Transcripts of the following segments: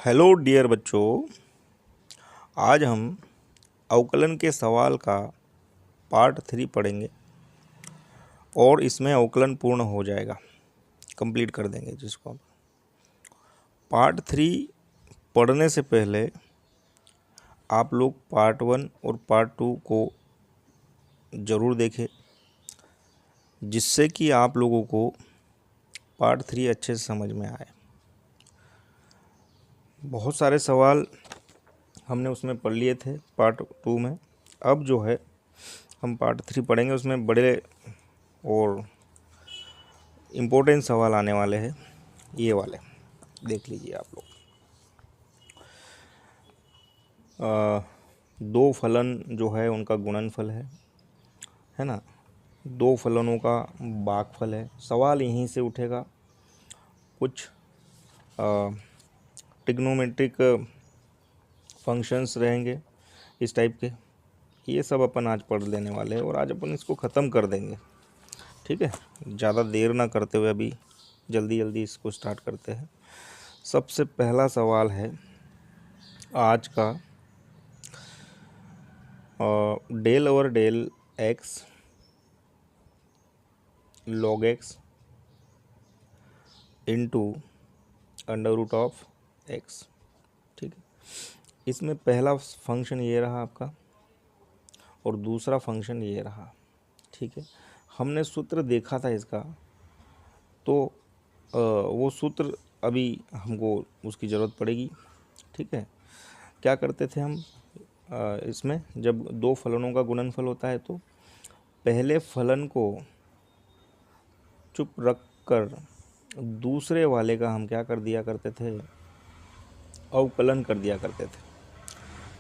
Hello dear बच्चों, आज हम अवकलन के सवाल का पार्ट 3 पढ़ेंगे और इसमें अवकलन पूर्ण हो जाएगा, कंप्लीट कर देंगे जिसको हम। पार्ट 3 पढ़ने से पहले आप लोग पार्ट 1 और पार्ट 2 को ज़रूर देखें, जिससे कि आप लोगों को पार्ट 3 अच्छे से समझ में आए। बहुत सारे सवाल हमने उसमें पढ़ लिए थे पार्ट 2 में। अब जो है हम पार्ट 3 पढ़ेंगे, उसमें बड़े और इम्पोर्टेंट सवाल आने वाले हैं। ये वाले देख लीजिए आप लोग। दो फलन जो है उनका गुणनफल है ना। दो फलनों का भागफल है। सवाल यहीं से उठेगा। कुछ ट्रिग्नोमेट्रिक फंक्शंस रहेंगे इस टाइप के। ये सब अपन आज पढ़ लेने वाले हैं और आज अपन इसको ख़त्म कर देंगे। ठीक है, ज़्यादा देर ना करते हुए अभी जल्दी जल्दी इसको स्टार्ट करते हैं। सबसे पहला सवाल है आज का, del over del x log x into under root of x. ठीक है, इसमें पहला फंक्शन ये रहा आपका और दूसरा फंक्शन ये रहा। ठीक है, हमने सूत्र देखा था इसका, तो वो सूत्र अभी हमको उसकी ज़रूरत पड़ेगी। ठीक है, क्या करते थे हम इसमें, जब दो फलनों का गुणनफल होता है तो पहले फलन को चुप रख कर दूसरे वाले का हम क्या कर दिया करते थे, अवकलन कर दिया करते थे।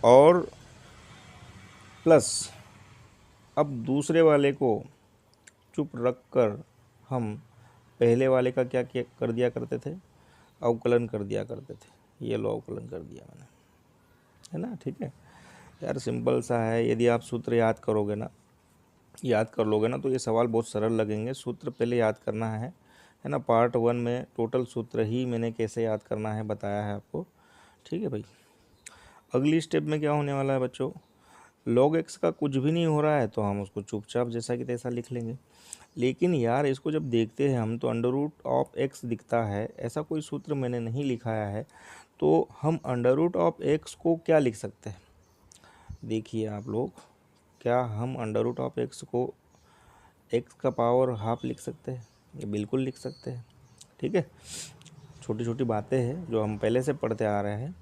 और प्लस अब दूसरे वाले को चुप रख कर हम पहले वाले का क्या कर दिया करते थे, अवकलन कर दिया करते थे। ये लो अवकलन कर दिया मैंने, है ना। ठीक है यार, सिंपल सा है। यदि आप सूत्र याद कर लोगे ना तो ये सवाल बहुत सरल लगेंगे। सूत्र पहले याद करना है ना। पार्ट 1 में टोटल सूत्र ही मैंने कैसे याद करना है बताया है आपको। ठीक है भाई, अगली स्टेप में क्या होने वाला है बच्चों, log x का कुछ भी नहीं हो रहा है तो हम उसको चुपचाप जैसा कि तैसा लिख लेंगे। लेकिन यार इसको जब देखते हैं हम तो अंडर रूट ऑफ एक्स दिखता है, ऐसा कोई सूत्र मैंने नहीं लिखाया है, तो हम अंडर रूट ऑफ एक्स को क्या लिख सकते हैं। देखिए आप लोग, क्या हम अंडर रूट ऑफ एक्स को एक्स का पावर हाफ लिख सकते हैं? ये बिल्कुल लिख सकते हैं। ठीक है, छोटी छोटी बातें हैं जो हम पहले से पढ़ते आ रहे हैं।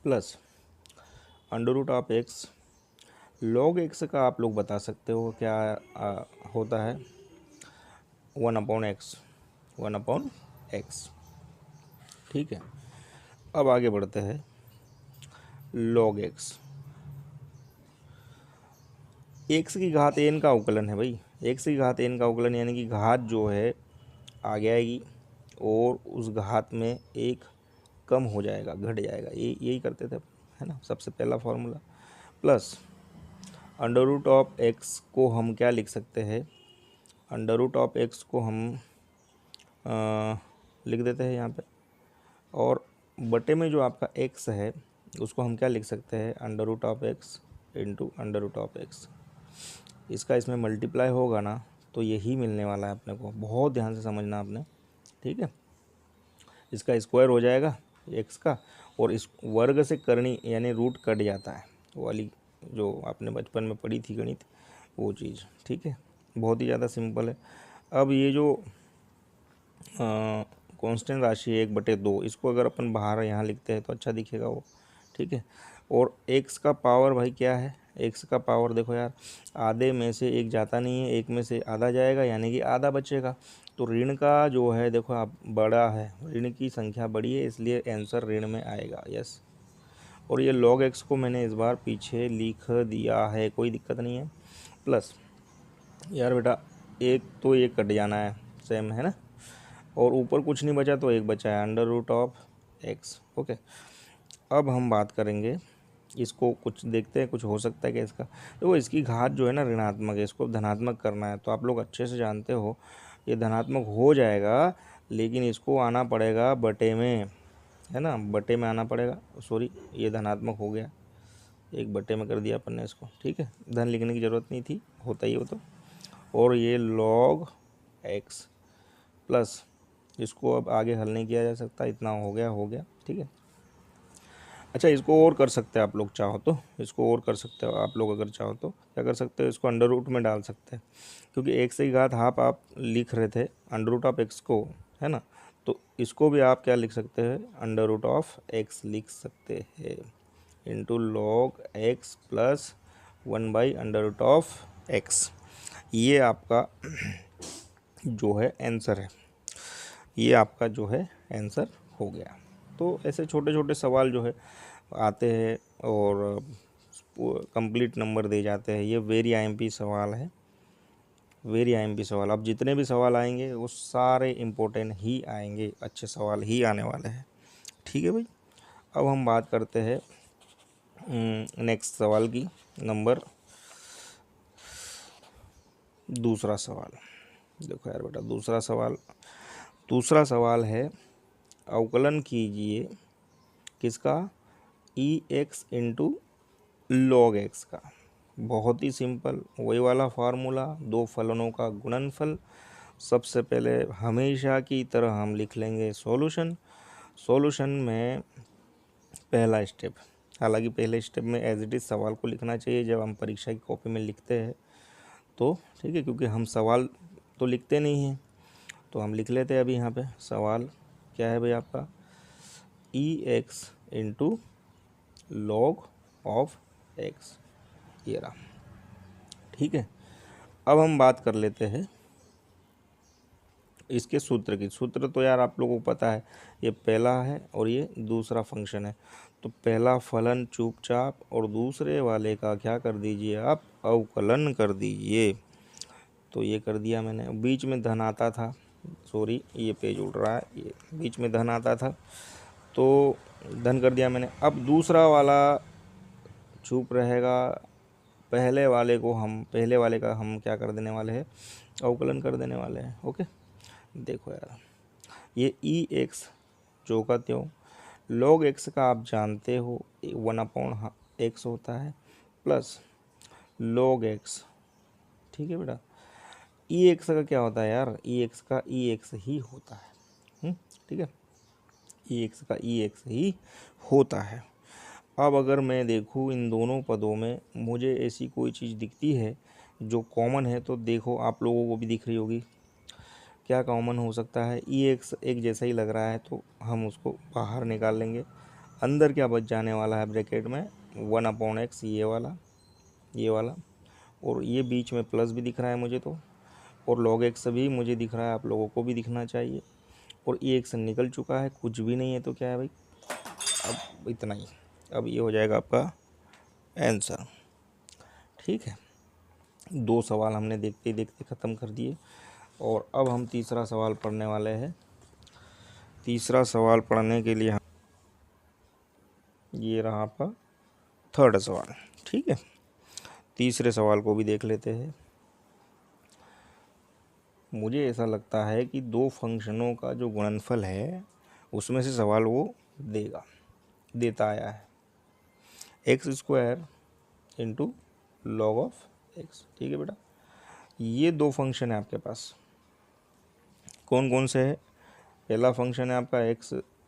Plus under root of x log x का आप लोग बता सकते हो क्या होता है, 1/x 1/x। ठीक है, अब आगे बढ़ते हैं। log x एक्स की घात n का अवकलन है भाई। एक्स की घात n का अवकलन यानी कि घात जो है आगे आएगी और उस घात में एक कम हो जाएगा, घट जाएगा। यही करते थे, है ना, सबसे पहला formula. Plus under root of x को हम क्या लिख सकते हैं, अंडर रूट ऑफ एक्स को हम लिख देते हैं यहाँ पे, और बटे में जो आपका एक्स है उसको हम क्या लिख सकते हैं, under root of x into under root of x. इसका इसमें मल्टीप्लाई होगा ना तो यही मिलने वाला है अपने को। बहुत ध्यान से समझना आपने। ठीक है, इसका स्क्वायर हो जाएगा एक्स का, और इस वर्ग से करनी यानी रूट कट जाता है, वो वाली जो आपने बचपन में पढ़ी थी गणित, वो चीज़। ठीक है, बहुत ही ज़्यादा सिंपल है। अब ये जो कांस्टेंट राशि है 1/2, इसको अगर अपन बाहर यहाँ लिखते हैं तो अच्छा दिखेगा वो। ठीक है, और एक्स का पावर भाई क्या है, एक्स का पावर देखो यार, आधे में से एक जाता नहीं है, एक में से आधा जाएगा यानी कि आधा बचेगा। तो ऋण का जो है देखो आप बड़ा है, ऋण की संख्या बड़ी है, इसलिए आंसर ऋण में आएगा। यस, और ये log x को मैंने इस बार पीछे लिख दिया है, कोई दिक्कत नहीं है। प्लस यार बेटा एक तो ये कट जाना है, सेम है ना, और ऊपर कुछ नहीं बचा तो एक बचा है, under root of x. Okay, अब हम बात करेंगे इसको, कुछ देखते हैं कुछ हो सकता है क्या इसका। देखो इसकी घात जो है ना ऋणात्मक है, इसको धनात्मक करना है, तो आप लोग अच्छे से जानते हो ये धनात्मक हो जाएगा, लेकिन इसको आना पड़ेगा बटे में। है ना, बटे में आना पड़ेगा। सॉरी, ये धनात्मक हो गया, एक बटे में कर दिया अपन ने इसको, ठीक है, धन लिखने की ज़रूरत नहीं थी, होता ही हो तो। और ये log x प्लस, इसको अब आगे हल नहीं किया जा सकता, इतना हो गया, ठीक है। अच्छा, इसको और कर सकते हैं आप लोग चाहो तो, इसको और कर सकते हो आप लोग, अगर चाहो तो क्या कर सकते हो, इसको अंडर रूट में डाल सकते हैं, क्योंकि एक्स की घात हाफ आप लिख रहे थे अंडर रूट ऑफ एक्स को, है ना, तो इसको भी आप क्या लिख सकते हैं, अंडर रूट ऑफ एक्स लिख सकते हैं, into log x plus 1 under root of x. ये आपका जो है आंसर है, ये आपका जो है आंसर हो गया। तो ऐसे छोटे छोटे सवाल जो है आते हैं और कंप्लीट नंबर दे जाते हैं। ये वेरी आईएमपी सवाल है, वेरी आईएमपी सवाल। अब जितने भी सवाल आएंगे वो सारे इम्पोर्टेंट ही आएंगे, अच्छे सवाल ही आने वाले हैं, ठीक है भाई। अब हम बात करते हैं नेक्स्ट सवाल की, नंबर दूसरा सवाल। देखो यार बेटा, दूसरा सवाल है, अवकलन कीजिए किसका, ई एक्स इंटू लॉग एक्स का। बहुत ही सिंपल, वही वाला फार्मूला, दो फलनों का गुणनफल। सबसे पहले हमेशा की तरह हम लिख लेंगे सॉल्यूशन में पहला स्टेप, हालांकि पहले स्टेप में एज इट इज़ सवाल को लिखना चाहिए जब हम परीक्षा की कॉपी में लिखते हैं तो, ठीक है, क्योंकि हम सवाल तो लिखते नहीं हैं, तो हम लिख लेते हैं। अभी यहाँ पे सवाल क्या है भाई आपका, e x into log of x, ये रहा, ठीक है। अब हम बात कर लेते हैं इसके सूत्र की। सूत्र तो यार आप लोगों को पता है, ये पहला है और ये दूसरा फंक्शन है, तो पहला फलन चुपचाप और दूसरे वाले का क्या कर दीजिए आप, अवकलन कर दीजिए। तो ये कर दिया मैंने, बीच में धन आता था, सॉरी ये पेज उड़ रहा है, ये बीच में धन आता था तो धन कर दिया मैंने। अब दूसरा वाला चुप रहेगा, पहले वाले का हम क्या कर देने वाले हैं, अवकलन कर देने वाले हैं। ओके, देखो यार, ये ई एक्स जो का त्यों, लॉग एक्स का आप जानते हो 1/x होता है, प्लस लॉग एक्स, ठीक है बेटा। ई एक्स का क्या होता है यार, ई एक्स का ई एक्स ही होता है, ठीक है, ई एक्स का ई एक्स ही होता है। अब अगर मैं देखूँ इन दोनों पदों में मुझे ऐसी कोई चीज़ दिखती है जो कॉमन है, तो देखो आप लोगों को भी दिख रही होगी, क्या कॉमन हो सकता है, ई एक्स एक जैसा ही लग रहा है तो हम उसको बाहर निकाल लेंगे। अंदर क्या बच जाने वाला है ब्रैकेट में, 1/x, ये वाला, और ये बीच में प्लस भी दिख रहा है मुझे तो, और log x भी मुझे दिख रहा है, आप लोगों को भी दिखना चाहिए, और ई एक्स निकल चुका है, कुछ भी नहीं है, तो क्या है भाई, अब इतना ही। अब ये हो जाएगा आपका आंसर, ठीक है। दो सवाल हमने देखते देखते ख़त्म कर दिए, और अब हम तीसरा सवाल पढ़ने वाले हैं। तीसरा सवाल पढ़ने के लिए ये रहा आपका थर्ड सवाल, ठीक है। तीसरे सवाल को भी देख लेते हैं। मुझे ऐसा लगता है कि दो फंक्शनों का जो गुणनफल है उसमें से सवाल वो देता आया है, x² into log of x, ठीक है बेटा। ये दो फंक्शन है आपके पास, कौन कौन से है, पहला फंक्शन है आपका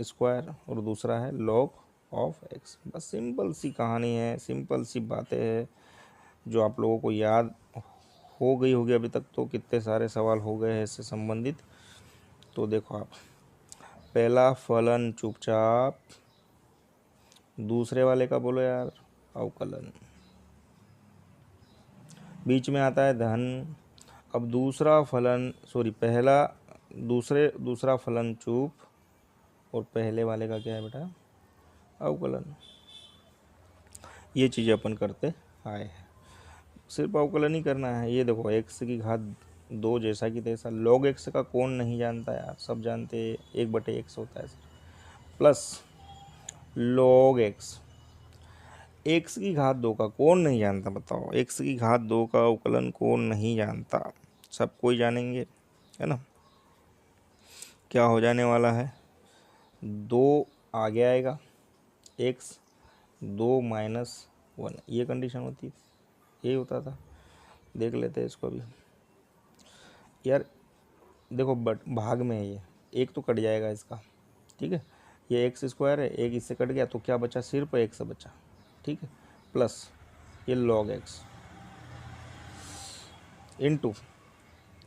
x² और दूसरा है log ऑफ x। बस सिंपल सी कहानी है, सिंपल सी बातें हैं जो आप लोगों को याद हो गई होगी अभी तक, तो कितने सारे सवाल हो गए हैं इससे संबंधित। तो देखो आप, पहला फलन चुपचाप, दूसरे वाले का बोलो यार अवकलन, बीच में आता है धन। अब दूसरा फलन, सॉरी पहला दूसरा फलन चुप, और पहले वाले का क्या है बेटा, अवकलन। ये चीज़ अपन करते आए हैं, सिर्फ अवकलन ही करना है। ये देखो x की घात 2 जैसा कि तैसा, log x का कौन नहीं जानता यार, सब जानते हैं, 1/x होता है सर, प्लस log x की घात 2 का कौन नहीं जानता, बताओ, x की घात 2 का अवकलन कौन नहीं जानता, सब कोई जानेंगे, है ना। क्या हो जाने वाला है, 2 आगे आएगा x 2 माइनस 1, ये कंडीशन होती है, यही होता था। देख लेते हैं इसको भी यार। देखो बट भाग में है ये, एक तो कट जाएगा इसका, ठीक है। ये एक्स स्क्वायर है, एक इससे कट गया तो क्या बचा, सिर्फ एक्स बचा, ठीक है। प्लस ये लॉग एक्स इनटू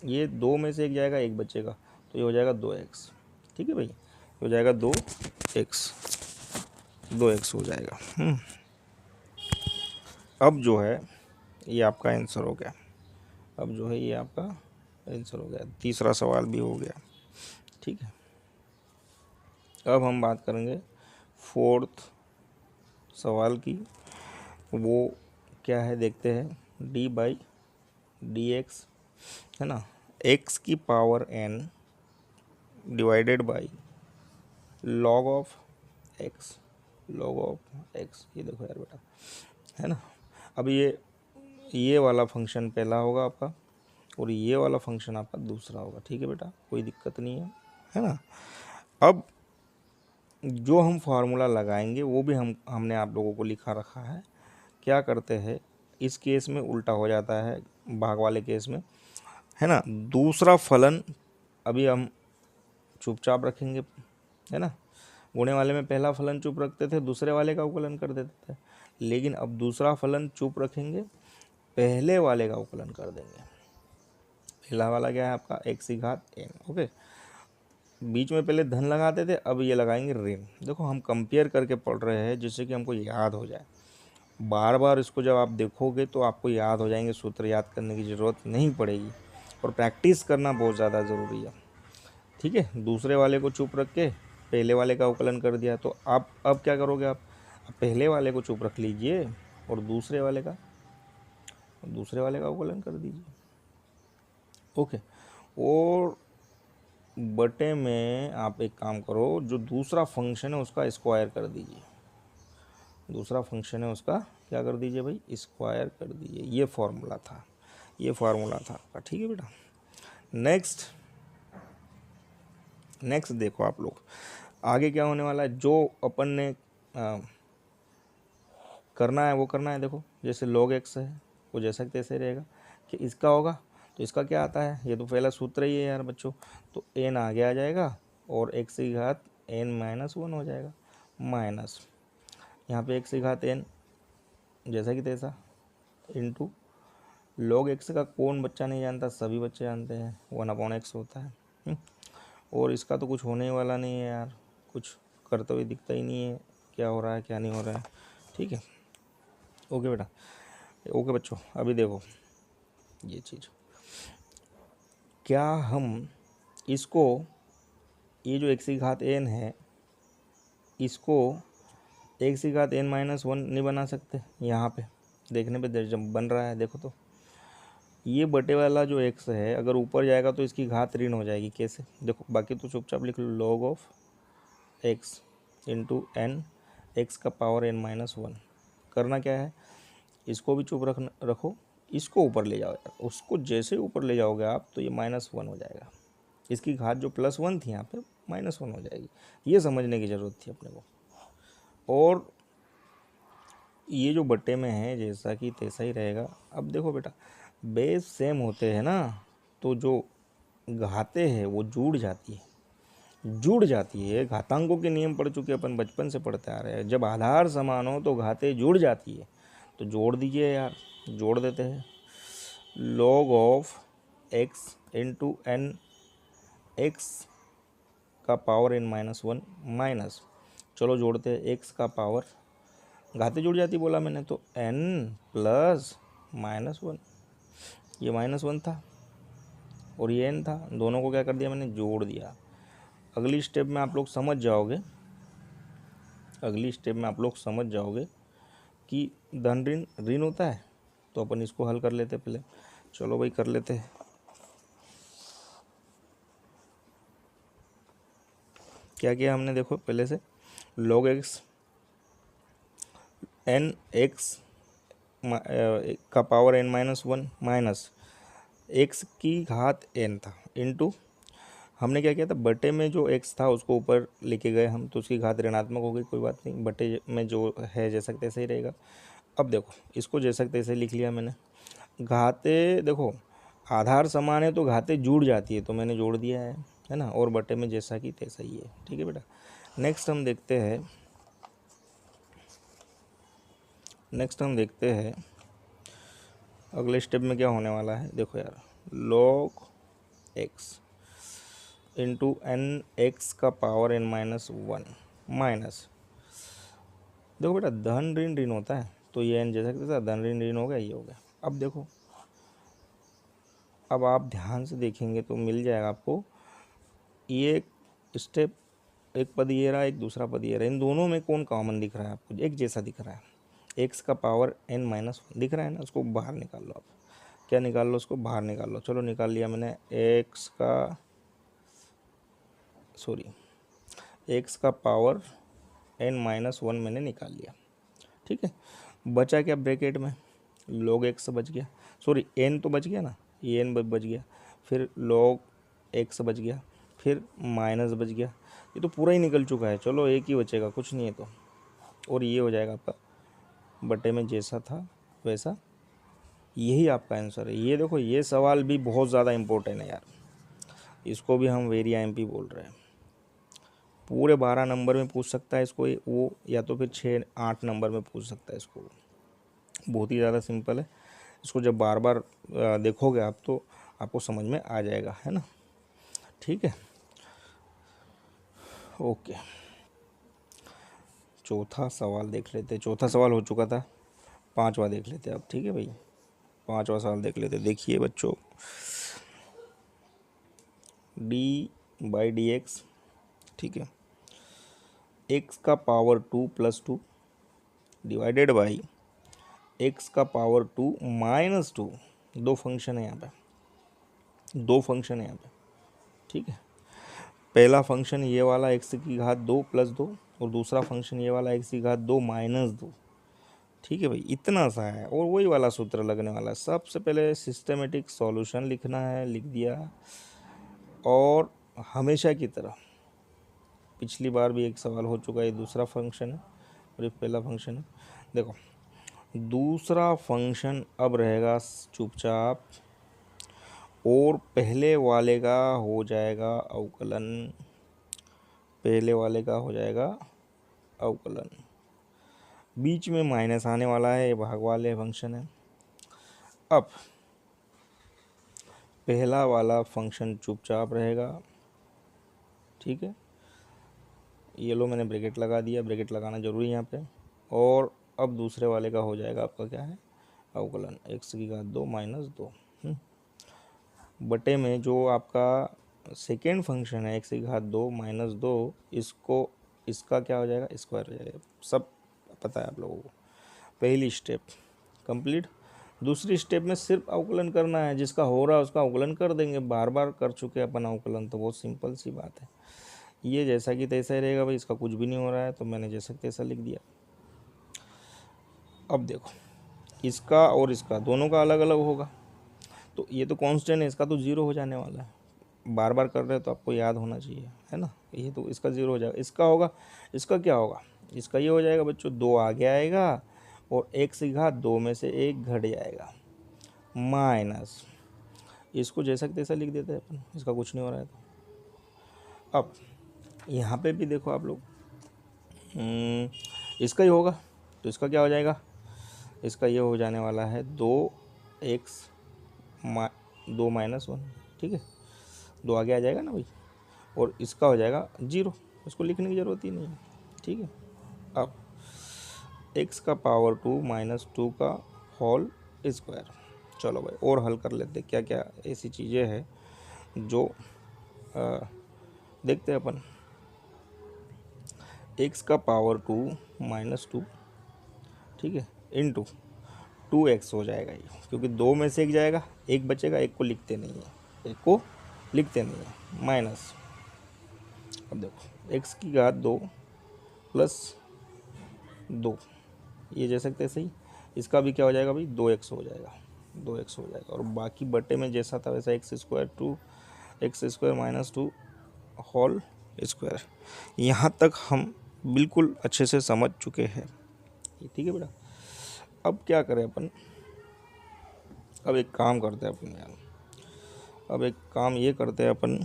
ये 2 में से एक जाएगा, एक बचेगा, तो ये हो जाएगा 2x, ठीक है भाई। ये हो जाएगा 2x, 2x हो जाएगा। अब जो है ये आपका आंसर हो गया। अब जो है ये आपका आंसर हो गया, तीसरा सवाल भी हो गया, ठीक है। अब हम बात करेंगे फोर्थ सवाल की। वो क्या है देखते हैं, डी बाई डी एक्स है ना, एक्स की power n divided by log of x, log of x. ये देखो यार बेटा, है ना। अब ये वाला फंक्शन पहला होगा आपका और ये वाला फंक्शन आपका दूसरा होगा, ठीक है बेटा, कोई दिक्कत नहीं है ना। अब जो हम फार्मूला लगाएंगे वो भी हमने आप लोगों को लिखा रखा है। क्या करते हैं इस केस में, उल्टा हो जाता है भाग वाले केस में, है ना। दूसरा फलन अभी हम चुपचाप रखेंगे, है ना। गुणे वाले में पहला फलन चुप रखते थे, दूसरे वाले का अवकलन कर देते थे, लेकिन अब दूसरा फलन चुप रखेंगे, पहले वाले का अवकलन कर देंगे। पहला वाला क्या है आपका x की घात n, ओके। बीच में पहले धन लगाते थे, अब ये लगाएंगे ऋण। देखो हम कंपेयर करके पढ़ रहे हैं जिससे कि हमको याद हो जाए। बार बार इसको जब आप देखोगे तो आपको याद हो जाएंगे, सूत्र याद करने की ज़रूरत नहीं पड़ेगी, और प्रैक्टिस करना बहुत ज़्यादा ज़रूरी है, ठीक है। दूसरे वाले को चुप रख के पहले वाले का अवकलन कर दिया, तो आप अब क्या करोगे, आप पहले वाले को चुप रख लीजिए और दूसरे वाले का अवकलन कर दीजिए, ओके। और बटे में आप एक काम करो, जो दूसरा फंक्शन है उसका स्क्वायर कर दीजिए, दूसरा फंक्शन है उसका क्या कर दीजिए भाई, स्क्वायर कर दीजिए। ये फार्मूला था आपका, ठीक है बेटा। नेक्स्ट देखो आप लोग, आगे क्या होने वाला है, जो अपन ने करना है वो करना है। देखो जैसे log x है वो जैसा कि तैसे रहेगा, कि इसका होगा तो इसका क्या आता है, ये तो पहला सूत्र ही है यार बच्चों, तो n आगे आ जाएगा और x की घात n-1 हो जाएगा, माइनस यहाँ पे x की घात n जैसा कि तैसा इनटू log x का कौन बच्चा नहीं जानता, सभी बच्चे जानते हैं, 1/x होता है। और इसका तो कुछ होने वाला नहीं है यार, कुछ करते हुए दिखता ही नहीं है, क्या हो रहा है क्या नहीं हो रहा है, ठीक है। ओके बेटा, ओके बच्चों। अभी देखो ये चीज़, क्या हम इसको, ये जो x की घात n है, इसको x की घात n-1 नहीं बना सकते। यहाँ पे देखने पे जब बन रहा है, देखो तो ये बटे वाला जो x है अगर ऊपर जाएगा तो इसकी घात ऋण हो जाएगी। कैसे, देखो बाकी तो चुपचाप लिख लो, log of x into n, x का पावर n-1। करना क्या है, इसको भी चुप रखो, इसको ऊपर ले जाओ यार, उसको जैसे ऊपर ले जाओगे आप तो ये -1 हो जाएगा। इसकी घात जो +1 थी यहाँ पे -1 हो जाएगी। ये समझने की ज़रूरत थी अपने को। और ये जो बट्टे में है जैसा कि तैसा ही रहेगा। अब देखो बेटा, बेस सेम होते हैं ना, तो जो घातें हैं वो जुड़ जाती है। घातांकों के नियम पढ़ चुके अपन, बचपन से पढ़ते आ रहे हैं। जब आधार समान हो तो घातें जुड़ जाती है, तो जोड़ दीजिए यार, जोड़ देते हैं। log of x into n, x का पावर n-1 माइनस, चलो जोड़ते हैं, x का पावर, घातें जुड़ जाती बोला मैंने, तो n प्लस -1, ये -1 था और ये n था, दोनों को क्या कर दिया मैंने, जोड़ दिया। अगली स्टेप में आप लोग समझ जाओगे कि धन ऋण होता है, तो अपन इसको हल कर लेते पहले। चलो भाई कर लेते हैं। क्या किया हमने, देखो पहले से log x n x का पावर n-1 माइनस x की घात n था, इंटू हमने क्या किया था, बटे में जो x था उसको ऊपर लेके गए हम, तो उसकी घात ऋणात्मक हो गई, कोई बात नहीं, बटे में जो है जैसा कि तैसे ही रहेगा। अब देखो इसको जैसा कि तैसे लिख लिया मैंने। घाते देखो आधार समान है तो घाते जुड़ जाती है, तो मैंने जोड़ दिया है ना, और बटे में जैसा कि तैसा ही है। ठीक है बेटा। नेक्स्ट हम देखते हैं अगले स्टेप में क्या होने वाला है। देखो यार, log x into n x का power n minus one minus, देखो बेटा धन ऋण ऋण होता है, तो ये n जैसा कि तैसा धन ऋण ऋण हो गया, ये हो गया। अब देखो, अब आप ध्यान से देखेंगे तो मिल जाएगा आपको, ये स्टेप, एक पद ये रहा, एक दूसरा पद ये रहा, इन दोनों में कौन कॉमन दिख रहा है आपको, एक जैसा दिख रहा है, एक्स का पावर n माइनस वन दिख रहा है ना, उसको बाहर निकाल लो आप। क्या निकाल लो, उसको बाहर निकाल लो। चलो निकाल लिया मैंने, एक्स का पावर n माइनस वन मैंने निकाल लिया। ठीक है, बचा क्या ब्रैकेट में, log x बच गया, n तो बच गया ना, ये n बच गया, फिर log x बच गया, फिर माइनस बच गया, ये तो पूरा ही निकल चुका है। चलो एक ही बचेगा, कुछ नहीं है तो, और ये हो जाएगा आपका बटे में जैसा था वैसा, यही आपका आंसर है। ये देखो ये सवाल भी बहुत ज़्यादा इम्पोर्टेंट है यार, इसको भी हम वेरी IMP बोल रहे हैं। पूरे 12 नंबर में पूछ सकता है इसको वो, या तो फिर 6-8 नंबर में पूछ सकता है इसको। बहुत ही ज़्यादा सिंपल है, इसको जब बार बार देखोगे आप तो आपको समझ में आ जाएगा, है ना। ठीक है, ओके। चौथा सवाल देख लेते, चौथा सवाल हो चुका था, पांचवा देख लेते अब। ठीक है भाई, पांचवा सवाल देख लेते। देखिए बच्चों, d/dx, ठीक है, x का पावर 2 + 2 डिवाइडेड बाई x का पावर 2 माइनस 2, दो फंक्शन है यहाँ पे, ठीक है। पहला फंक्शन ये वाला x की घात 2 + 2, और दूसरा फंक्शन ये वाला x की घात 2 माइनस 2। ठीक है भाई, इतना सा है, और वही वाला सूत्र लगने वाला है। सबसे पहले सिस्टेमेटिक सॉल्यूशन लिखना है, लिख दिया, और हमेशा की तरह पिछली बार भी एक सवाल हो चुका है, दूसरा फंक्शन है और ये पहला फंक्शन है। देखो दूसरा फंक्शन अब रहेगा चुपचाप, और पहले वाले का हो जाएगा अवकलन, बीच में माइनस आने वाला है, ये भाग वाले फंक्शन है। अब पहला वाला फंक्शन चुपचाप रहेगा, ठीक है, ये लो मैंने ब्रैकेट लगा दिया, ब्रैकेट लगाना जरूरी है यहाँ पे। और अब दूसरे वाले का हो जाएगा आपका क्या है, अवकलन x की घात 2 माइनस 2, बटे में जो आपका सेकेंड फंक्शन है x की घात 2 माइनस 2, इसको, इसका क्या हो जाएगा, स्क्वायर हो जाएगा। सब पता है आप लोगों को। पहली स्टेप कंप्लीट। दूसरी स्टेप में सिर्फ अवकलन करना है, जिसका हो रहा है उसका अवकलन कर देंगे, बार बार कर चुके अपन अवकलन, तो बहुत सिंपल सी बात है। ये जैसा कि तैसा ही रहेगा भाई, इसका कुछ भी नहीं हो रहा है, तो मैंने जैसा कि तैसा लिख दिया। अब देखो इसका और इसका दोनों का अलग अलग होगा, तो ये तो कांस्टेंट है, इसका तो जीरो हो जाने वाला है। बार बार कर रहे हो तो आपको याद होना चाहिए, है ना। ये तो इसका जीरो हो जाएगा, इसका होगा, इसका क्या होगा, इसका ये हो जाएगा बच्चों, 2 आगे आएगा और x की घात 2 में से 1 घट जाएगा, माइनस, इसको जैसा कि तैसा लिख देते हैं अपन, इसका कुछ नहीं हो रहा है तो। अब यहाँ पे भी देखो आप लोग, इसका ही होगा, तो इसका क्या हो जाएगा, इसका ये हो जाने वाला है 2x 2 माइनस 1, ठीक है, 2 आगे आ जाएगा ना भाई, और इसका हो जाएगा 0, इसको लिखने की ज़रूरत ही नहीं है, ठीक है। अब x का पावर 2 माइनस 2 का होल स्क्वायर। चलो भाई और हल कर लेते, क्या क्या ऐसी चीज़ें हैं जो देखते हैं अपन। x का पावर 2 माइनस 2, ठीक है, इंटू 2x हो जाएगा ये, क्योंकि 2 में से 1 जाएगा, 1 बचेगा, 1 को लिखते नहीं है, माइनस। अब देखो x की घात 2 प्लस 2, ये जैसे तैसे ही इसका भी क्या हो जाएगा भाई, 2x हो जाएगा, और बाकी बटे में जैसा था वैसा x² माइनस 2 होल स्क्वायर। यहाँ तक हम बिल्कुल अच्छे से समझ चुके हैं, ठीक है बेटा। अब क्या करें अपन, अब एक काम करते हैं अपन यार, अब एक काम ये करते हैं अपन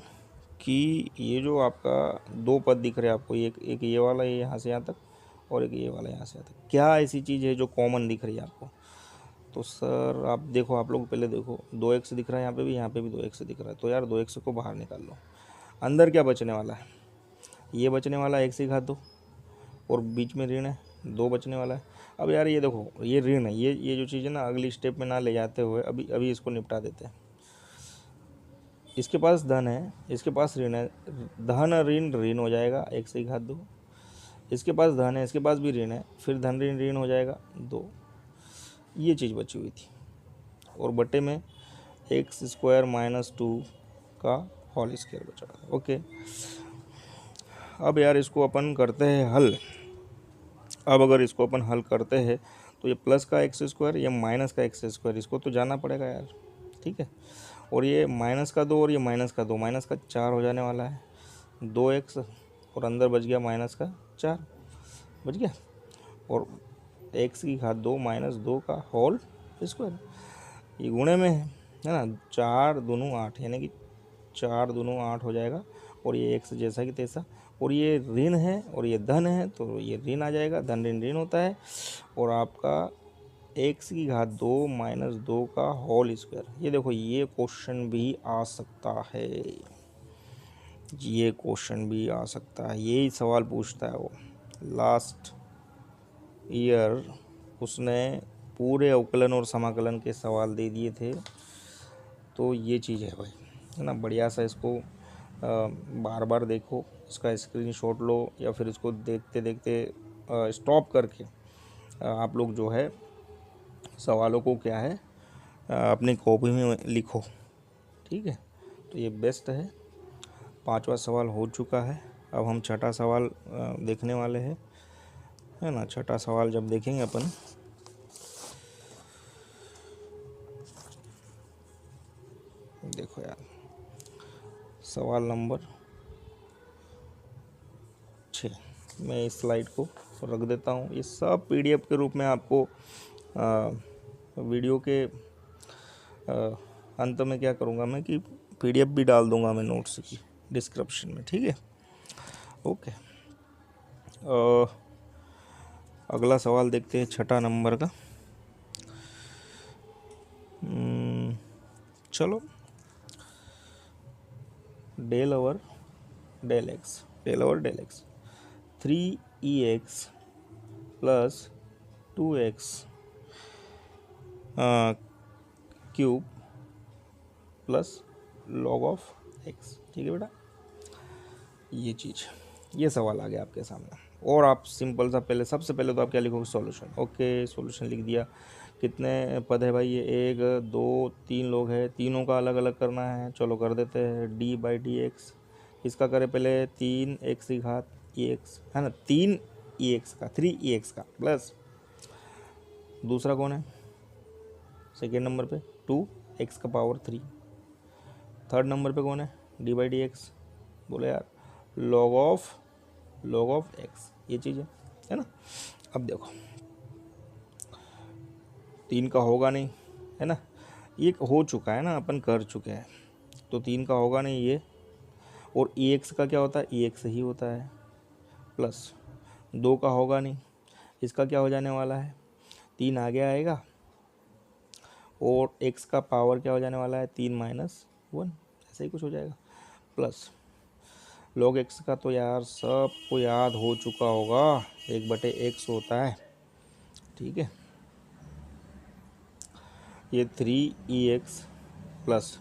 कि ये जो आपका दो पद दिख रहे हैं आपको, एक ये वाला ये यहाँ से यहाँ तक और एक ये वाला यहाँ से यहाँ तक, क्या ऐसी चीज़ है जो कॉमन दिख रही है आपको? तो सर आप देखो, आप लोग पहले देखो, 2x दिख रहा है यहाँ पे भी 2x दिख रहा है। तो यार 2x को बाहर निकाल लो, अंदर क्या बचने वाला है? ये बचने वाला है x² और बीच में ऋण है 2 बचने वाला है। अब यार ये देखो, ये ऋण है, ये जो चीज़ है ना, अगली स्टेप में ना ले जाते हुए अभी इसको निपटा देते हैं। इसके पास धन है, इसके पास ऋण है, धन ऋण ऋण हो जाएगा x²। इसके पास धन है, इसके पास भी ऋण है, फिर धन ऋण ऋण हो जाएगा 2। ये चीज़ बची हुई थी और बटे में x² - 2 का होल स्क्वायर बचा था। ओके, अब यार इसको अपन करते हैं हल। अब अगर इसको अपन हल करते हैं तो ये प्लस का x², ये माइनस का x², इसको तो जाना पड़ेगा यार, ठीक है। और ये -2 और ये -2, -4 हो जाने वाला है, 2x और अंदर बच गया -4 बच गया, और x² - 2 का होल स्क्वायर। ये गुणे में है ना, 4 दूनी 8, यानी कि 4 दूनी 8 हो जाएगा। और ये x जैसा कि तैसा, और ये ऋण है और ये धन है तो ये ऋण आ जाएगा, धन ऋण ऋण होता है। और आपका x² - 2 का होल स्क्वायर। ये देखो, ये क्वेश्चन भी आ सकता है, ये क्वेश्चन भी आ सकता है, यही सवाल पूछता है वो। लास्ट ईयर उसने पूरे अवकलन और समाकलन के सवाल दे दिए थे। तो ये चीज़ है भाई, है ना। बढ़िया सा इसको बार बार देखो, इसका स्क्रीनशॉट लो, या फिर इसको देखते देखते स्टॉप करके आप लोग जो है सवालों को क्या है अपनी कॉपी में लिखो, ठीक है। तो ये बेस्ट है। 5वां सवाल हो चुका है, अब हम 6ठा सवाल देखने वाले हैं, है ना। 6ठा सवाल जब देखेंगे अपन, देखो यार, सवाल नंबर 6, मैं इस स्लाइड को रख देता हूँ। ये सब PDF के रूप में आपको वीडियो के अंत में क्या करूँगा मैं कि PDF भी डाल दूँगा मैं नोट्स की डिस्क्रिप्शन में, ठीक है। ओके, अगला सवाल देखते हैं 6ठा नंबर का। चलो, del over del x 3ex + 2x cube plus log of x, ठीक है बेटा। ये चीज़, ये सवाल आ गया आपके सामने, और आप सिंपल सा पहले, सबसे पहले तो आप क्या लिखोगे? सॉल्यूशन। ओके, सॉल्यूशन लिख दिया। कितने पद है भाई? ये 1 2 3 लोग हैं, तीनों का अलग अलग करना है। चलो कर देते हैं। d/dx, इसका करें पहले 3x² ex, है ना, 3ex का 3ex का, प्लस दूसरा कौन है सेकेंड नंबर पे? 2x⁻3। थर्ड नंबर पे कौन है? d/dx। बोले यार log ऑफ x, ये चीज़ है ना। अब देखो, 3 का होगा नहीं, है ना, ये हो चुका है ना, अपन कर चुके हैं, तो 3 का होगा नहीं ये। और ex का क्या होता है? ex ही होता है, प्लस 2 का होगा नहीं, इसका क्या हो जाने वाला है? 3 आगे आएगा, और x का पावर क्या हो जाने वाला है? 3 - 1, ऐसे ही कुछ हो जाएगा, प्लस log x का तो यार सबको याद हो चुका होगा, 1/x होता है, ठीक है। ये 3ex प्लस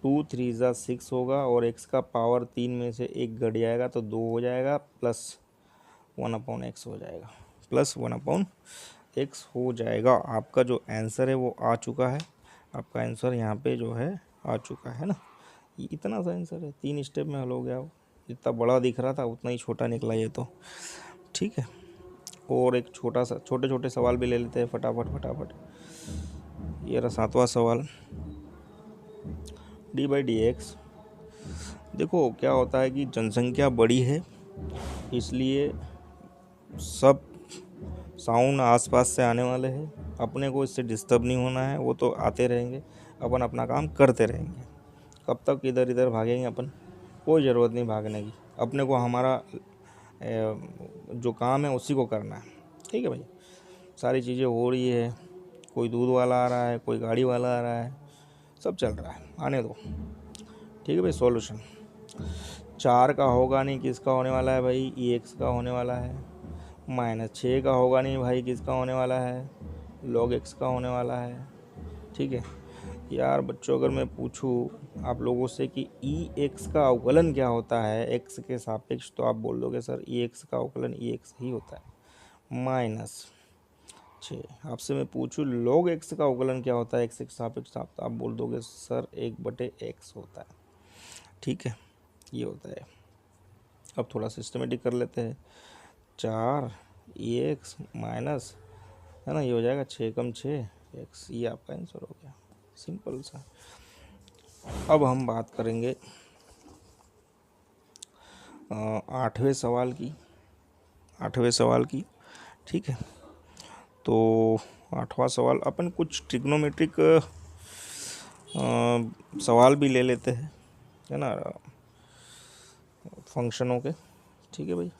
2 3 6 होगा, और x का पावर 3 में से 1 घट जाएगा तो 2 हो जाएगा, प्लस 1/x हो जाएगा, प्लस 1/x हो जाएगा। आपका जो आंसर है वो आ चुका है, आपका आंसर यहाँ पे जो है आ चुका है ना। ये इतना सा आंसर है, 3 स्टेप में हल हो गया। वो जितना बड़ा दिख रहा था उतना ही छोटा निकला ये तो, ठीक है। और एक छोटा सा, छोटे छोटे सवाल भी ले लेते हैं फटाफट। ये रहा 7वां सवाल। d/dx देखो क्या होता है कि जनसंख्या बड़ी है, इसलिए सब साउंड आसपास से आने वाले हैं, अपने को इससे डिस्टर्ब नहीं होना है, वो तो आते रहेंगे, अपन अपना काम करते रहेंगे। कब तक इधर इधर भागेंगे अपन, कोई ज़रूरत नहीं भागने की, अपने को हमारा जो काम है उसी को करना है। ठीक है भाई, सारी चीज़ें हो रही है, कोई दूध वाला आ रहा है, कोई गाड़ी वाला आ रहा है, सब चल रहा है, आने दो। ठीक है भाई, सॉल्यूशन 4 का होगा नहीं, किसका होने वाला है भाई, ई एक्स का होने वाला है। -6 का होगा नहीं भाई, किसका होने वाला है, log x का होने वाला है। ठीक है यार बच्चों, अगर मैं पूछूं आप लोगों से कि ई एक्स का अवकलन क्या होता है एक्स के सापेक्ष, तो आप बोल दोगे सर ई एक्स का अवकलन ई एक्स ही होता है -6। आपसे मैं पूछूं log x का अवकलन क्या होता है एक्स के सापेक्ष, आप बोल दोगे सर 1/x होता है। ठीक है, ये होता है। अब थोड़ा सिस्टमेटिक कर लेते हैं। 4 एक्स माइनस, है ना, ये हो जाएगा 6 कम 6 एक्स, ये आपका आंसर हो गया, सिंपल सा। अब हम बात करेंगे 8वें सवाल की। ठीक है, तो 8वां सवाल अपन कुछ ट्रिग्नोमेट्रिक सवाल भी ले लेते हैं, है ना, फंक्शनों के। ठीक है भाई,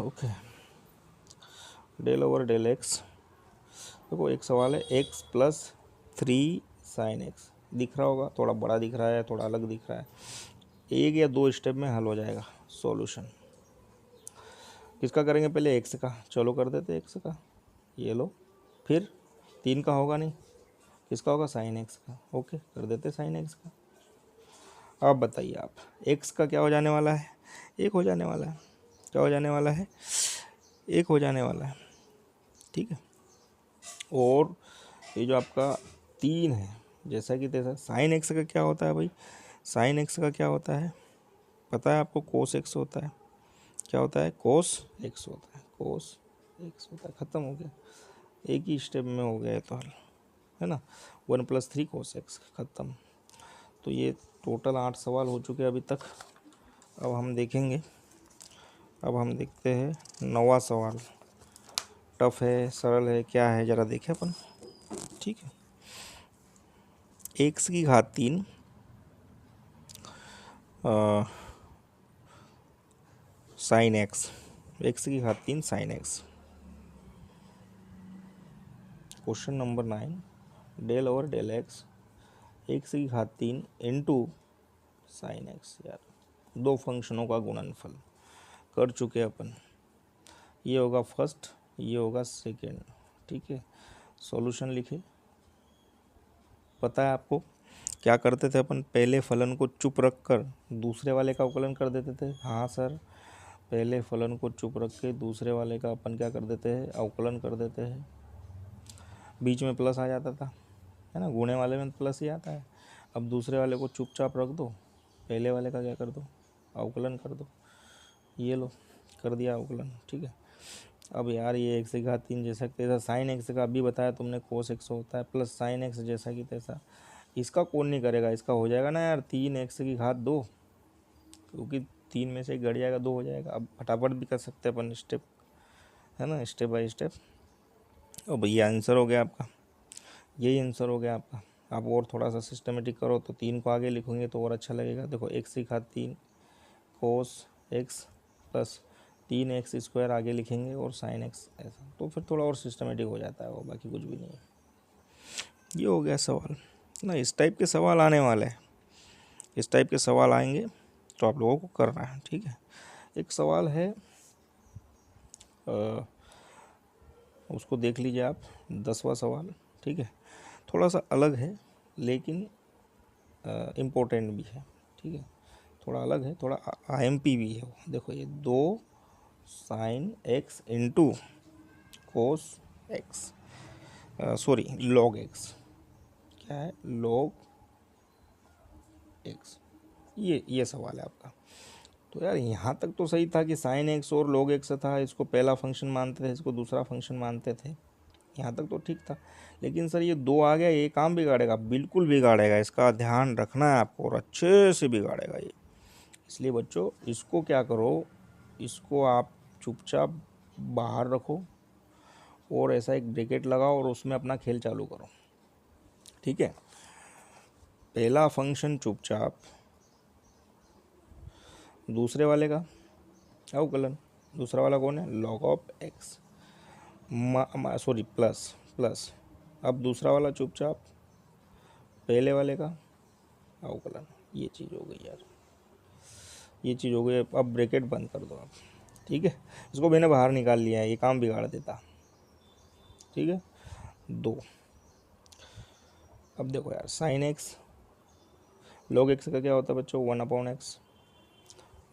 okay. Del over del x, देखो एक सवाल है x + 3 sin x, दिख रहा होगा, थोड़ा बड़ा दिख रहा है, थोड़ा अलग दिख रहा है, 1 या 2 स्टेप में हल हो जाएगा। सॉल्यूशन किसका करेंगे, पहले x का, चलो कर देते x का, ये लो। फिर 3 का होगा नहीं, किसका होगा, sin x का, ओके कर देते sin x का। अब बताइए आप, x का क्या हो जाने वाला है, 1 हो जाने वाला है, क्या हो जाने वाला है, 1 हो जाने वाला है। ठीक है, और ये जो आपका 3 है, जैसा कि तैसा, साइन एक्स का क्या होता है भाई, साइन एक्स का क्या होता है पता है आपको, कोस एक्स होता है। क्या होता है, कोस एक्स होता है, कोस एक्स होता है। ख़त्म हो गया, एक ही स्टेप में हो गया तो हल, है ना, 1 + 3 कोस एक्स, ख़त्म। तो ये टोटल 8 सवाल हो चुके हैं अभी तक। अब हम देखेंगे, अब हम देखते हैं 9वां सवाल। टफ है, सरल है, क्या है, ज़रा देखें अपन। ठीक है, x की घात 3 साइन एक्स, एक्स की घात 3 sine x. Question number 9, del over del x, x की घात 3 इंटू साइन एक्स। यार दो फंक्शनों का गुणनफल कर चुके अपन, ये होगा फर्स्ट, ये होगा सेकेंड। ठीक है, सॉल्यूशन लिखे। पता है आपको क्या करते थे अपन, पहले फलन को चुप रख कर दूसरे वाले का अवकलन कर देते थे। हाँ सर, पहले फलन को चुप रख के दूसरे वाले का अपन क्या कर देते हैं, अवकलन कर देते हैं। बीच में प्लस आ जाता था, है ना, गुणे वाले में प्लस ही आता है। अब दूसरे वाले को चुपचाप रख दो, पहले वाले का क्या कर दो, अवकलन कर दो। ये लो, कर दिया अवकलन। ठीक है, अब यार ये एक्स की घात 3 जैसा कि तैसा, साइन एक्स का अभी बताया तुमने कोस एक्स होता है, प्लस साइन एक्स जैसा कि तैसा। इसका कौन नहीं करेगा, इसका हो जाएगा ना यार, 3 एक्स की घात 2, क्योंकि 3 में से घट जाएगा 2 हो जाएगा। अब फटाफट भी कर सकते हैं अपन स्टेप, है ना, स्टेप बाय स्टेप। अब ये आंसर हो गया आपका, यही आंसर हो गया आपका। आप और थोड़ा सा सिस्टमेटिक करो तो 3 को आगे लिखोगे तो और अच्छा लगेगा। देखो एक्स की घात 3 कोस एक्स प्लस 3x² आगे लिखेंगे और साइन एक्स, ऐसा तो फिर थोड़ा और सिस्टमेटिक हो जाता है वो, बाकी कुछ भी नहीं है। ये हो गया सवाल ना, इस टाइप के सवाल आने वाले हैं, इस टाइप के सवाल आएंगे तो आप लोगों को करना है। ठीक है, एक सवाल है, उसको देख लीजिए आप, 10वां सवाल। ठीक है, थोड़ा सा अलग है लेकिन इम्पोर्टेंट भी है। ठीक है, थोड़ा अलग है, थोड़ा IMP भी है। देखो ये 2 sine x into cos x, sorry log x, क्या है, लॉग एक्स, ये सवाल है आपका। तो यार यहाँ तक तो सही था कि साइन एक्स और लॉग एक्स था, इसको पहला फंक्शन मानते थे, इसको दूसरा फंक्शन मानते थे। यहाँ तक तो ठीक था, लेकिन सर ये 2 आ गया, ये काम बिगाड़ेगा, बिल्कुल बिगाड़ेगा, इसका ध्यान रखना है आपको और अच्छे से बिगाड़ेगा ये। इसलिए बच्चों इसको क्या करो, इसको आप चुपचाप बाहर रखो और ऐसा एक ब्रैकेट लगाओ और उसमें अपना खेल चालू करो, ठीक है। पहला फंक्शन चुपचाप, दूसरे वाले का अवकलन, दूसरा वाला कौन है, log of x, sorry plus plus, अब दूसरा वाला चुपचाप पहले वाले का अवकलन। ये चीज़ हो गई यार, ये चीज़ हो गई। अब ब्रैकेट बंद कर दो आप, ठीक है। इसको मैंने बाहर निकाल लिया है, ये काम बिगाड़ देता, ठीक है। 2, अब देखो यार साइन एक्स, लॉग एक्स का क्या होता है बच्चों, 1/x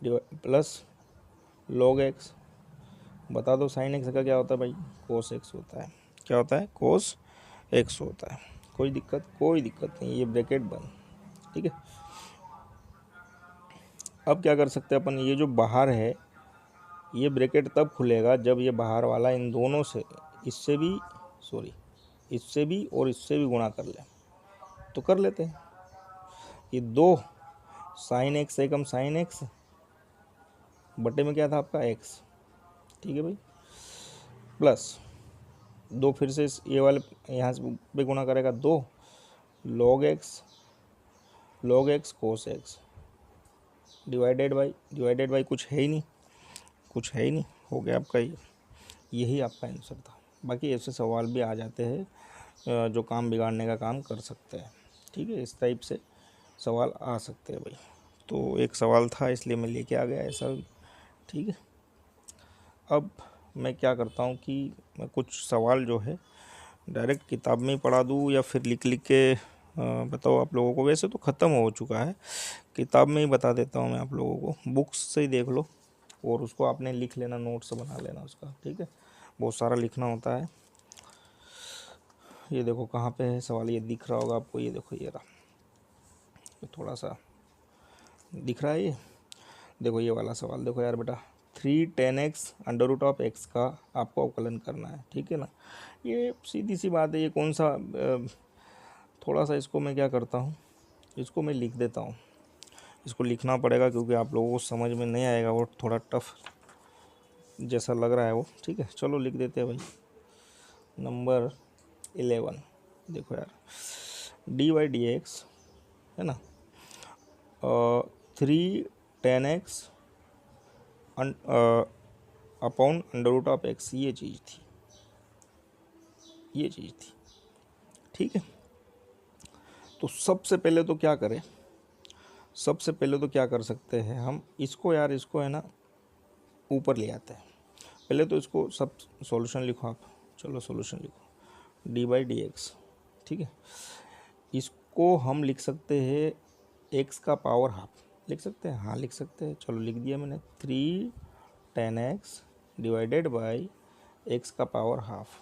प्लस लॉग एक्स, बता दो साइन एक्स का क्या होता है भाई, कोस एक्स होता है। क्या होता है, कोस एक्स होता है। कोई दिक्कत, कोई दिक्कत नहीं, ये ब्रैकेट बंद, ठीक है। अब क्या कर सकते हैं अपन, ये जो बाहर है ये ब्रैकेट तब खुलेगा जब ये बाहर वाला इन दोनों से, इससे भी सॉरी इससे भी और इससे भी गुणा कर ले, तो कर लेते हैं। ये 2 साइन एक्स एकम साइन एक्स बटे में क्या था आपका एक्स, ठीक है भाई, प्लस 2 फिर से ये वाले यहाँ से पे गुणा करेगा, 2 log x cos x divided by कुछ है ही नहीं, कुछ है ही नहीं, हो गया आपका ये, यही आपका आंसर था। बाकी ऐसे सवाल भी आ जाते हैं जो काम बिगाड़ने का काम कर सकते हैं, ठीक है। इस टाइप से सवाल आ सकते हैं भाई। तो एक सवाल था इसलिए मैं लेके आ गया ऐसा, ठीक है। अब मैं क्या करता हूँ कि मैं कुछ सवाल जो है डायरेक्ट किताब में ही पढ़ा दूँ या फिर लिख लिख के बताओ आप लोगों को। वैसे तो ख़त्म हो चुका है, किताब में ही बता देता हूँ मैं आप लोगों को, बुक्स से ही देख लो और उसको आपने लिख लेना, नोट्स बना लेना उसका, ठीक है। बहुत सारा लिखना होता है। ये देखो कहाँ पे है सवाल, ये दिख रहा होगा आपको, ये देखो ये रहा, ये थोड़ा सा दिख रहा है, ये देखो ये वाला सवाल देखो यार बेटा, 3 tan x का आपको अवकलन करना है, ठीक है ना। ये सीधी सी बात है, ये कौन सा थोड़ा सा इसको मैं क्या करता हूँ, इसको मैं लिख देता हूँ, इसको लिखना पड़ेगा क्योंकि आप लोगों को समझ में नहीं आएगा, वो थोड़ा टफ जैसा लग रहा है वो, ठीक है। चलो लिख देते हैं भाई। नंबर 11 देखो यार, dy/dx है ना, 3 tan x अपॉन √x, ये चीज़ थी, ये चीज़ थी, ठीक है। तो सबसे पहले तो क्या करें, सबसे पहले तो क्या कर सकते हैं हम, इसको यार इसको है ना ऊपर ले आते हैं। पहले तो इसको सब सॉल्यूशन लिखो आप, चलो सॉल्यूशन लिखो, dy/dx, ठीक है। इसको हम लिख सकते हैं x का पावर हाफ, लिख सकते हैं, हाँ लिख सकते हैं, चलो लिख दिया मैंने, 3 tan x divided by x का पावर हाफ,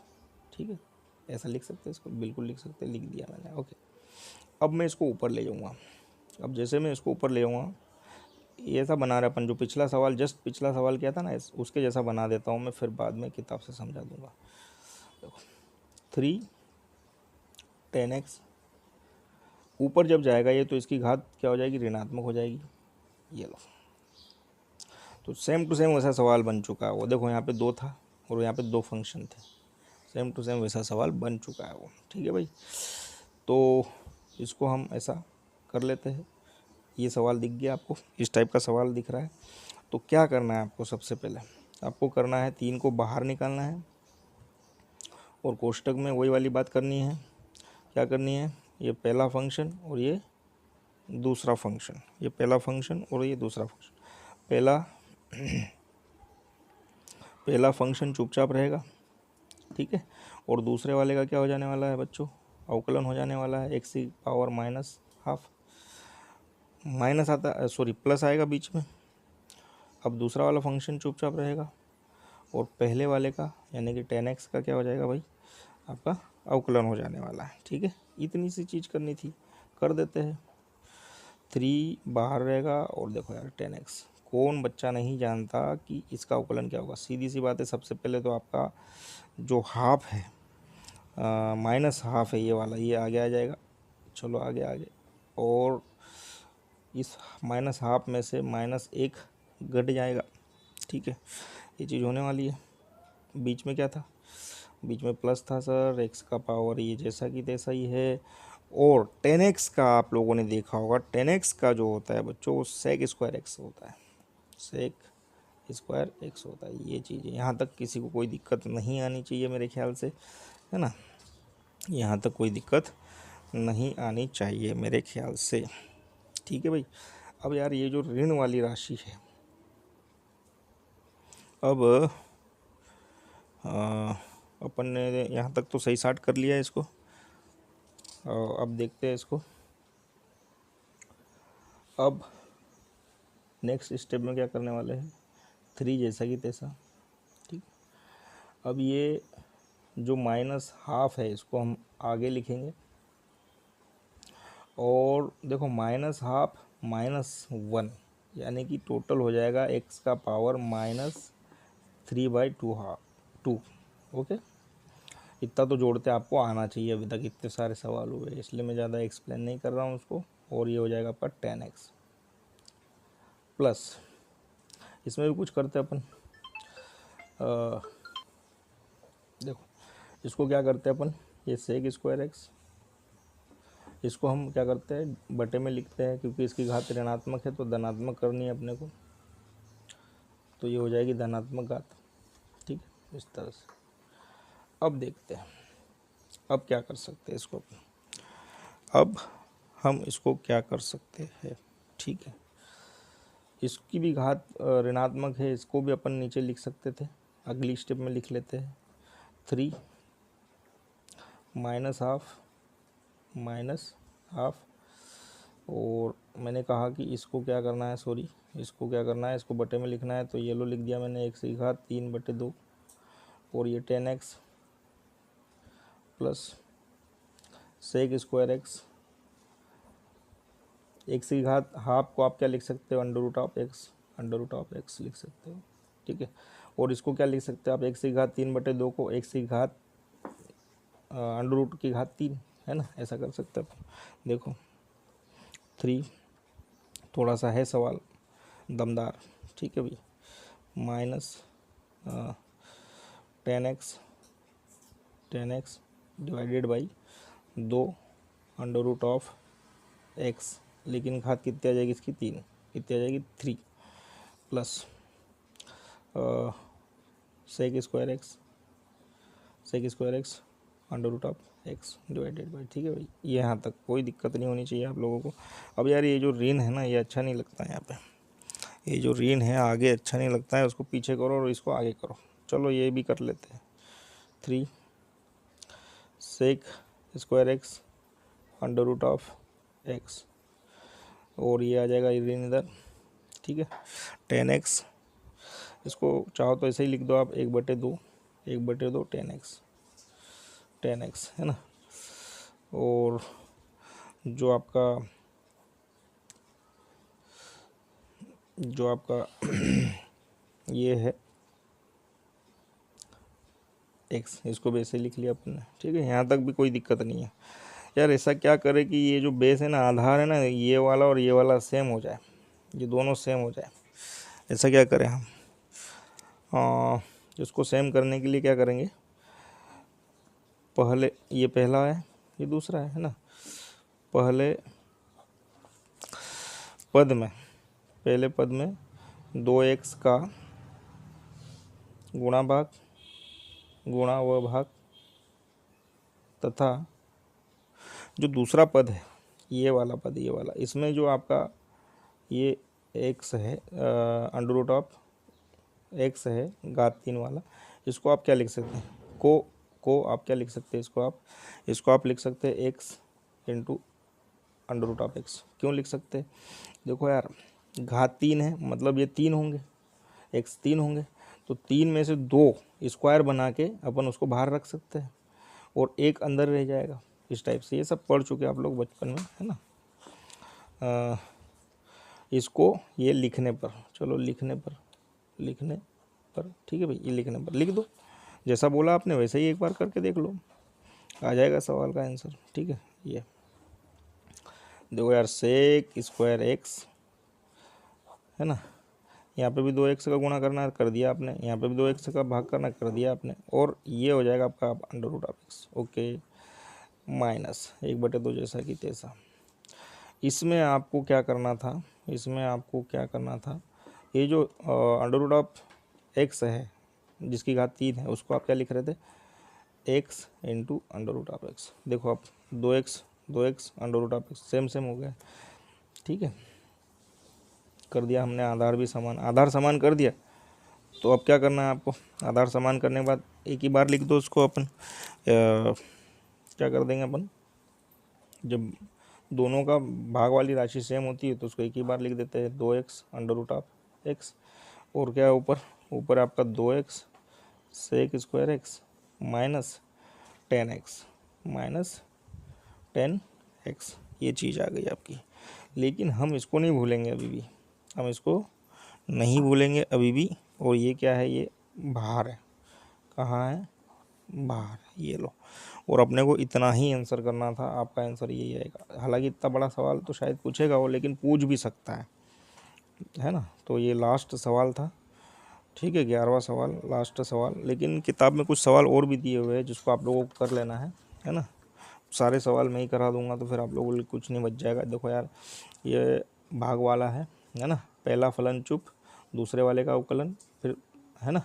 ठीक है। ऐसा लिख सकते हैं इसको, बिल्कुल लिख सकते हैं, लिख दिया मैंने, ओके। अब मैं इसको ऊपर ले जाऊँगा, अब जैसे मैं इसको ऊपर ले जाऊँगा, ये ऐसा बना रहे अपन जो पिछला सवाल, जस्ट पिछला सवाल किया था ना, उसके जैसा बना देता हूँ मैं, फिर बाद में किताब से समझा दूँगा। देखो 3 tan x ऊपर जब जाएगा ये, तो इसकी घात क्या हो जाएगी, ऋणात्मक हो जाएगी, ये लो। तो सेम टू सेम वैसा सवाल बन चुका है वो, देखो यहाँ पे 2 था और यहाँ पे 2 फंक्शन थे, सेम टू सेम वैसा सवाल बन चुका है वो, ठीक है भाई। तो इसको हम ऐसा कर लेते हैं, ये सवाल दिख गया आपको, इस टाइप का सवाल दिख रहा है। तो क्या करना है आपको, सबसे पहले आपको करना है 3 को बाहर निकालना है और कोष्टक में वही वाली बात करनी है। क्या करनी है, ये पहला फंक्शन और ये दूसरा फंक्शन, ये पहला फंक्शन और ये दूसरा फंक्शन, पहला फंक्शन चुपचाप रहेगा, ठीक है। और दूसरे वाले का क्या हो जाने वाला है बच्चों, अवकलन हो जाने वाला है, x की पावर -12, माइनस आता सॉरी प्लस आएगा बीच में। अब दूसरा वाला फंक्शन चुपचाप रहेगा और पहले वाले का यानी कि tan x का क्या हो जाएगा भाई, आपका अवकलन हो जाने वाला है, ठीक है। इतनी सी चीज़ करनी थी, कर देते हैं। 3 बाहर रहेगा और देखो यार tan x, कौन बच्चा नहीं जानता कि इसका अवकलन क्या होगा, सीधी सी बात है। सबसे पहले तो आपका जो हाफ है माइनस हाफ है ये वाला, ये आगे आ जाएगा। चलो आगे आगे, और इस माइनस हाफ में से माइनस एक घट जाएगा, ठीक है। ये चीज़ होने वाली है। बीच में क्या था, बीच में प्लस था सर, एक्स का पावर ये जैसा कि तैसा ही है। और 10x का आप लोगों ने देखा होगा, 10x का जो होता है बच्चों वो सेक स्क्वायर एक्स होता है, सेक स्क्वायर एक्स होता है। ये चीज़ें यहाँ तक किसी को कोई दिक्कत नहीं आनी चाहिए मेरे ख्याल से, है ना। यहाँ तक कोई दिक्कत नहीं आनी चाहिए मेरे ख्याल से, ठीक है भाई। अब यार ये जो ऋण वाली राशि है, अब अपन ने यहाँ तक तो सही स्टार्ट कर लिया है इसको। अब देखते हैं इसको। अब नेक्स्ट स्टेप में क्या करने वाले हैं, 3 जैसा कि तैसा, ठीक। अब ये जो माइनस हाफ है इसको हम आगे लिखेंगे, और देखो माइनस हाफ -1 यानी कि टोटल हो जाएगा x का पावर -3/2 हाफ 2। ओके, इतना तो जोड़ते आपको आना चाहिए, अभी तक इतने सारे सवाल हुए, इसलिए मैं ज़्यादा एक्सप्लेन नहीं कर रहा हूँ उसको। और ये हो जाएगा आपका 10x प्लस, इसमें भी कुछ करते हैं अपन। देखो इसको क्या करते हैं अपन, ये सेक स्क्वायर एक्स, इसको हम क्या करते हैं बटे में लिखते हैं, क्योंकि इसकी घात ऋणात्मक है तो धनात्मक करनी है अपने को, तो ये हो जाएगी धनात्मक घात, ठीक है, इस तरह से। अब देखते हैं अब क्या कर सकते हैं इसको, अब हम इसको क्या कर सकते हैं, ठीक है। इसकी भी घात ऋणात्मक है, इसको भी अपन नीचे लिख सकते थे, अगली स्टेप में लिख लेते हैं 3 माइनस हाफ। और मैंने कहा कि इसको क्या करना है, सॉरी इसको क्या करना है, इसको बटे में लिखना है, तो येलो लिख दिया मैंने, x की घात 3/2, और ये 10x plus sec square x, x की घात हाफ को आप क्या लिख सकते हो, अंडर रूट ऑफ एक्स लिख सकते हो, ठीक है। और इसको क्या लिख सकते हो आप, एक्स की घात 3/2 को एक्स की घात अंडर रूट की घात 3, है ना, ऐसा कर सकते हो। देखो 3, थोड़ा सा है सवाल दमदार, ठीक है भाई, minus 10x divided by 2 under root of x, लेकिन घात कितनी आ जाएगी इसकी 3, कितनी आ जाएगी 3, plus sec square x under root of x divided by, ठीक है भाई। यहाँ तक कोई दिक्कत नहीं होनी चाहिए आप लोगों को। अब यार ये जो ऋण है ना, ये अच्छा नहीं लगता है यहाँ पे, ये जो ऋण है आगे अच्छा नहीं लगता है, उसको पीछे करो और इसको आगे करो। चलो ये भी कर लेते हैं, 3 sec square x under root of x, और ये आ जाएगा ऋण इधर, ठीक है, 10x, इसको चाहो तो ऐसे ही लिख दो आप, 1/2 10x है ना। और जो आपका ये है x, इसको भी ऐसे लिख लिया अपने, ठीक है। यहाँ तक भी कोई दिक्कत नहीं है यार। ऐसा क्या करे कि ये जो बेस है ना, आधार है ना, ये वाला और ये वाला सेम हो जाए, ये दोनों सेम हो जाए। ऐसा क्या करें हम, इसको सेम करने के लिए क्या करेंगे, पहले ये पहला है, ये दूसरा है ना, पहले पद में 2x का गुणा व भाग तथा जो दूसरा पद है ये वाला पद, ये वाला, इसमें जो आपका ये x है अंडर रूट ऑफ x है घात 3 वाला, इसको आप क्या लिख सकते हैं, को आप क्या लिख सकते हैं, इसको आप लिख सकते हैं x into under root of x. क्यों लिख सकते हैं, देखो यार घात 3 है, मतलब ये 3 होंगे, x 3 होंगे, तो 3 में से 2 स्क्वायर बना के अपन उसको बाहर रख सकते हैं, और एक अंदर रह जाएगा, इस टाइप से। ये सब पढ़ चुके आप लोग बचपन में, है ना। इसको ये लिखने पर, चलो लिखने पर, ठीक है भाई, ये लिखने पर लिख दो, जैसा बोला आपने वैसे ही एक बार करके देख लो। आ जाएगा सवाल का आंसर। ठीक है, ये देखो यार, सेक स्क्वायर एक्स है ना, यहाँ पे भी 2x का गुणा करना है, कर दिया आपने, यहाँ पे भी 2x का भाग करना, कर दिया आपने, और ये हो जाएगा आपका under root of x. Okay, minus 1/2 जैसा कि तैसा। इसमें आपको क्या करना था, इसमें आपको क्या करना था, ये जो अंडर रूट ऑफ एक्स है जिसकी घात 3 है, उसको आप क्या लिख रहे थे, x into under root of x. देखो आप 2x under root of x same same हो गया। ठीक है, कर दिया हमने, आधार भी समान, आधार समान कर दिया। तो अब क्या करना है आपको, आधार समान करने के बाद एक ही बार लिख दो उसको अपन। क्या कर देंगे अपन, जब दोनों का भाग वाली राशि सेम होती है तो उसको एक ही बार लिख देते हैं, 2x under root of x. और क्या है ऊपर, ऊपर आपका 2x sec square x minus 10x minus 10x, ये चीज़ आ गई आपकी। लेकिन हम इसको नहीं भूलेंगे अभी भी, हम इसको नहीं भूलेंगे अभी भी। और ये क्या है, ये बाहर है, कहाँ है, बाहर, ये लो। और अपने को इतना ही आंसर करना था, आपका आंसर यही आएगा। हालांकि इतना बड़ा सवाल तो शायद पूछेगा वो, लेकिन पूछ भी सकता है ना। तो ये लास्ट सवाल था। ठीक है, 11वां सवाल, लास्ट सवाल। लेकिन किताब में कुछ सवाल और भी दिए हुए हैं जिसको आप लोगों को कर लेना है ना। सारे सवाल मैं ही करा दूंगा तो फिर आप लोगों को कुछ नहीं बच जाएगा। देखो यार, ये भाग वाला है ना, पहला फलन चुप, दूसरे वाले का अवकलन, फिर है ना,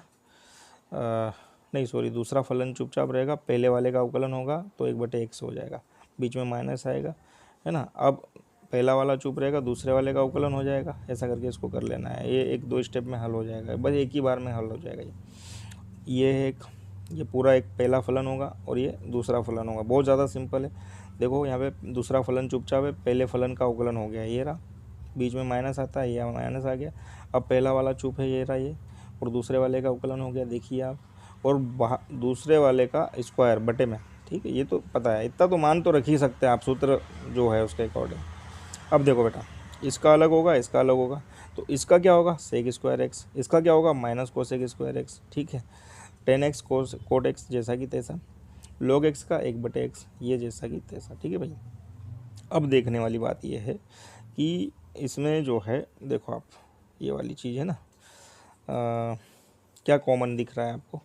नहीं सॉरी, दूसरा फलन चुपचाप रहेगा, पहले वाले का अवकलन होगा तो 1/x हो जाएगा, बीच में माइनस आएगा, है ना। अब पहला वाला चुप रहेगा, दूसरे वाले का अवकलन हो जाएगा, ऐसा करके इसको कर लेना है। ये 1-2 स्टेप में हल हो जाएगा, बस एक ही बार में हल हो जाएगा। ये एक, ये पूरा एक पहला फलन होगा और ये दूसरा फलन होगा, बहुत ज़्यादा सिंपल है। देखो यहाँ पे दूसरा फलन चुपचाप है, पहले फलन का अवकलन हो गया, ये रहा, बीच में माइनस आता है, ये माइनस आ गया। अब पहला वाला चुप है, ये रहा ये, और दूसरे वाले का अवकलन हो गया, देखिए आप, और दूसरे वाले का स्क्वायर बटे में। ठीक है, ये तो पता है, इतना तो मान तो रख ही सकते हैं आप, सूत्र जो है उसके अकॉर्डिंग। अब देखो बेटा, इसका अलग होगा, इसका अलग होगा, तो इसका क्या होगा, सेक स्क्वायर एक्स, इसका क्या होगा, माइनस कोसेक स्क्वायर एक्स। ठीक है, 10x कोट एक्स जैसा कि तैसा, log x का 1/x, ये जैसा कि तैसा। ठीक है भाई, अब देखने वाली बात ये है कि इसमें जो है, देखो आप, ये वाली चीज़ है ना, क्या कॉमन दिख रहा है आपको,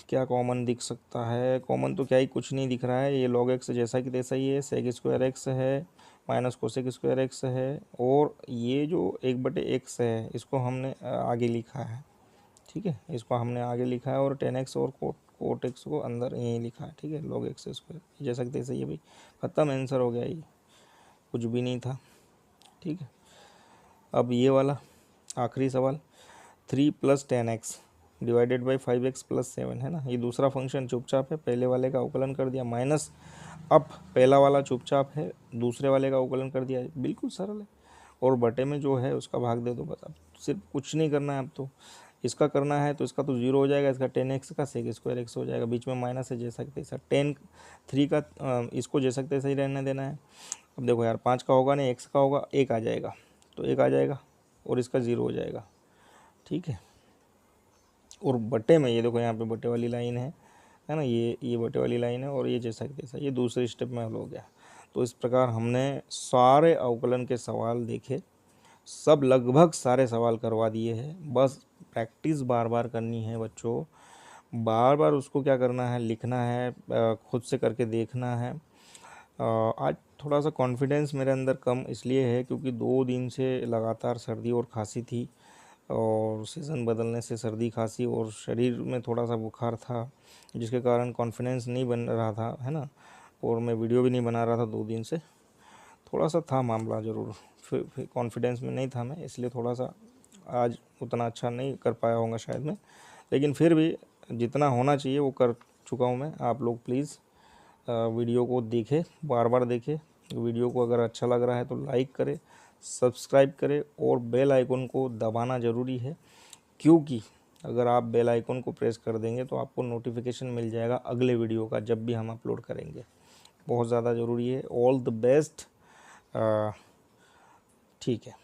क्या कॉमन दिख सकता है, कॉमन तो क्या ही कुछ नहीं दिख रहा है। ये log x जैसा कि तैसा ही है, सेक स्क्वायर एक्स है, माइनस कोसेक स्क्वायर एक्स है, और ये जो 1/x है इसको हमने आगे लिखा है। ठीक है, इसको हमने आगे लिखा है, और 10x और कोट एक्स को अंदर यहीं लिखा है। ठीक है, log x स्क्वायर जैसा कि तैसा ही है भाई, ख़त्म, आंसर हो गया, ये कुछ भी नहीं था। ठीक है, अब ये वाला आखिरी सवाल, 3 + 10x डिवाइडेड बाई 5x + 7 है ना। ये दूसरा फंक्शन चुपचाप है, पहले वाले का अवकलन कर दिया, माइनस, अब पहला वाला चुपचाप है, दूसरे वाले का अवकलन कर दिया, बिल्कुल सरल है। और बटे में जो है उसका भाग दे दो, बस। अब सिर्फ कुछ नहीं करना है, अब तो इसका करना है, तो इसका तो 0 हो जाएगा, इसका 10x का सेक स्क्वायर एक्स हो जाएगा, बीच में माइनस है जैसा कि तैसा, 3 का इसको जैसा कि तैसा ही रहने देना है। अब देखो यार, 5 का होगा नहीं, x का होगा, 1 आ जाएगा, तो 1 आ जाएगा, और इसका 0 हो जाएगा। ठीक है, और बटे में ये देखो, यहाँ पे बटे वाली लाइन है ना, ये बटे वाली लाइन है, और ये जैसा कि तैसा, ये दूसरे स्टेप में हल हो गया। तो इस प्रकार हमने सारे अवकलन के सवाल देखे, सब लगभग सारे सवाल करवा दिए हैं। बस प्रैक्टिस बार बार करनी है बच्चों, बार बार उसको क्या करना है, लिखना है, खुद से करके देखना है। आज थोड़ा सा कॉन्फिडेंस मेरे अंदर कम इसलिए है क्योंकि 2 दिन से लगातार सर्दी और खांसी थी, और सीज़न बदलने से सर्दी खांसी और शरीर में थोड़ा सा बुखार था, जिसके कारण कॉन्फिडेंस नहीं बन रहा था, है ना। और मैं वीडियो भी नहीं बना रहा था 2 दिन से, थोड़ा सा था मामला ज़रूर, फिर कॉन्फिडेंस में नहीं था मैं, इसलिए थोड़ा सा आज उतना अच्छा नहीं कर पाया होगा शायद मैं, लेकिन फिर भी जितना होना चाहिए वो कर चुका हूँ मैं। आप लोग प्लीज़ वीडियो को देखें, बार बार देखें। वीडियो को अगर अच्छा लग रहा है तो लाइक करें, सब्सक्राइब करें, और बेल आइकन को दबाना ज़रूरी है, क्योंकि अगर आप बेल आइकन को प्रेस कर देंगे तो आपको नोटिफिकेशन मिल जाएगा अगले वीडियो का, जब भी हम अपलोड करेंगे। बहुत ज़्यादा ज़रूरी है। All the best. ठीक है।